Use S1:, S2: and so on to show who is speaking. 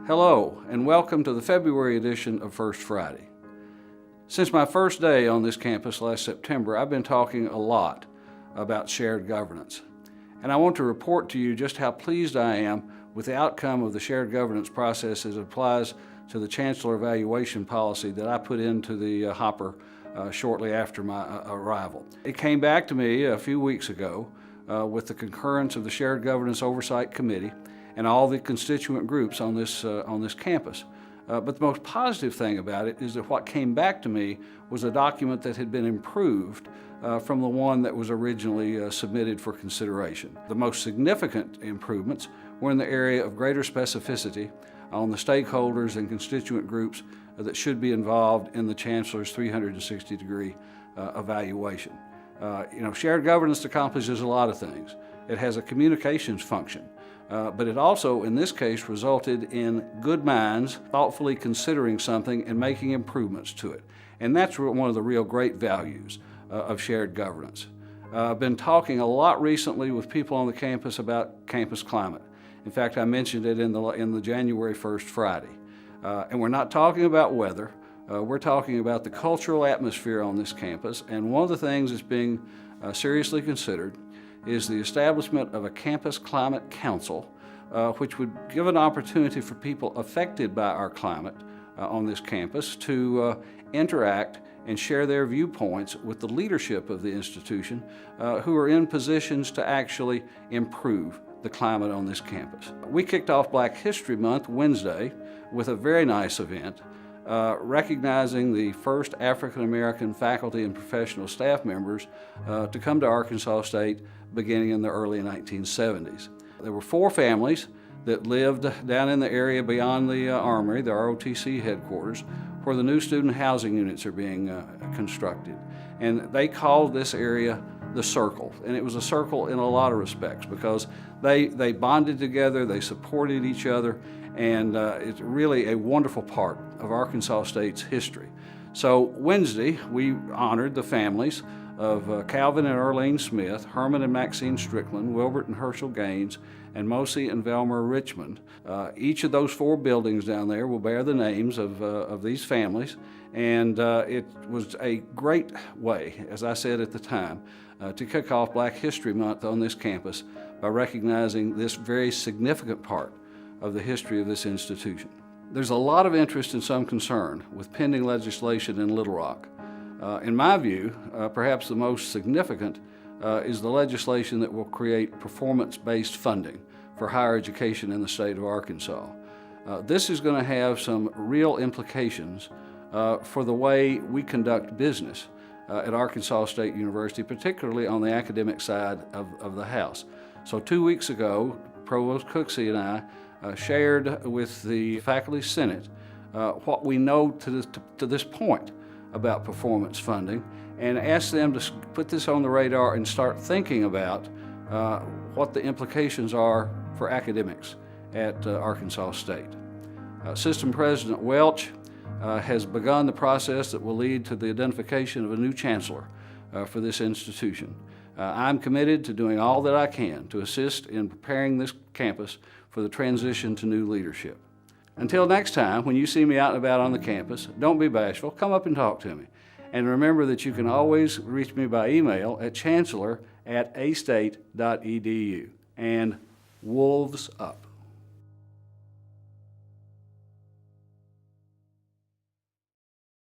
S1: Hello, and welcome to the February edition of First Friday. Since my first day on this campus last September, I've been talking a lot about shared governance. And I want to report to you just how pleased I am with the outcome of the shared governance process as it applies to the Chancellor evaluation policy that I put into the hopper shortly after my arrival. It came back to me a few weeks ago with the concurrence of the Shared Governance Oversight Committee and all the constituent groups on this campus. But the most positive thing about it is that what came back to me was a document that had been improved from the one that was originally submitted for consideration. The most significant improvements were in the area of greater specificity on the stakeholders and constituent groups that should be involved in the Chancellor's 360-degree evaluation. Shared governance accomplishes a lot of things. It has a communications function. But it also, in this case, resulted in good minds thoughtfully considering something and making improvements to it. And that's one of the real great values of shared governance. I've been talking a lot recently with people on the campus about campus climate. In fact, I mentioned it in the January 1st Friday. And we're not talking about weather. We're talking about the cultural atmosphere on this campus. And one of the things that's being seriously considered is the establishment of a campus climate council, which would give an opportunity for people affected by our climate on this campus to interact and share their viewpoints with the leadership of the institution who are in positions to actually improve the climate on this campus. We kicked off Black History Month Wednesday with a very nice event recognizing the first African American faculty and professional staff members to come to Arkansas State beginning in the early 1970s. There were 4 families that lived down in the area beyond the Armory, the ROTC headquarters, where the new student housing units are being constructed. And they called this area the Circle. And it was a circle in a lot of respects because they bonded together, they supported each other, and it's really a wonderful part of Arkansas State's history. So Wednesday, we honored the families of Calvin and Earlene Smith, Herman and Maxine Strickland, Wilbert and Herschel Gaines, and Mosi and Velmer Richmond. Each of those 4 buildings down there will bear the names of these families, and it was a great way, as I said at the time, to kick off Black History Month on this campus by recognizing this very significant part of the history of this institution. There's a lot of interest and some concern with pending legislation in Little Rock. In my view, perhaps the most significant is the legislation that will create performance-based funding for higher education in the state of Arkansas. This is going to have some real implications for the way we conduct business at Arkansas State University, particularly on the academic side of the house. So 2 weeks ago, Provost Cooksey and I shared with the Faculty Senate what we know to this point about performance funding and asked them to put this on the radar and start thinking about what the implications are for academics at Arkansas State. System President Welch has begun the process that will lead to the identification of a new chancellor for this institution. I'm committed to doing all that I can to assist in preparing this campus for the transition to new leadership. Until next time, when you see me out and about on the campus, don't be bashful, come up and talk to me. And remember that you can always reach me by email at chancellor@astate.edu. And wolves up.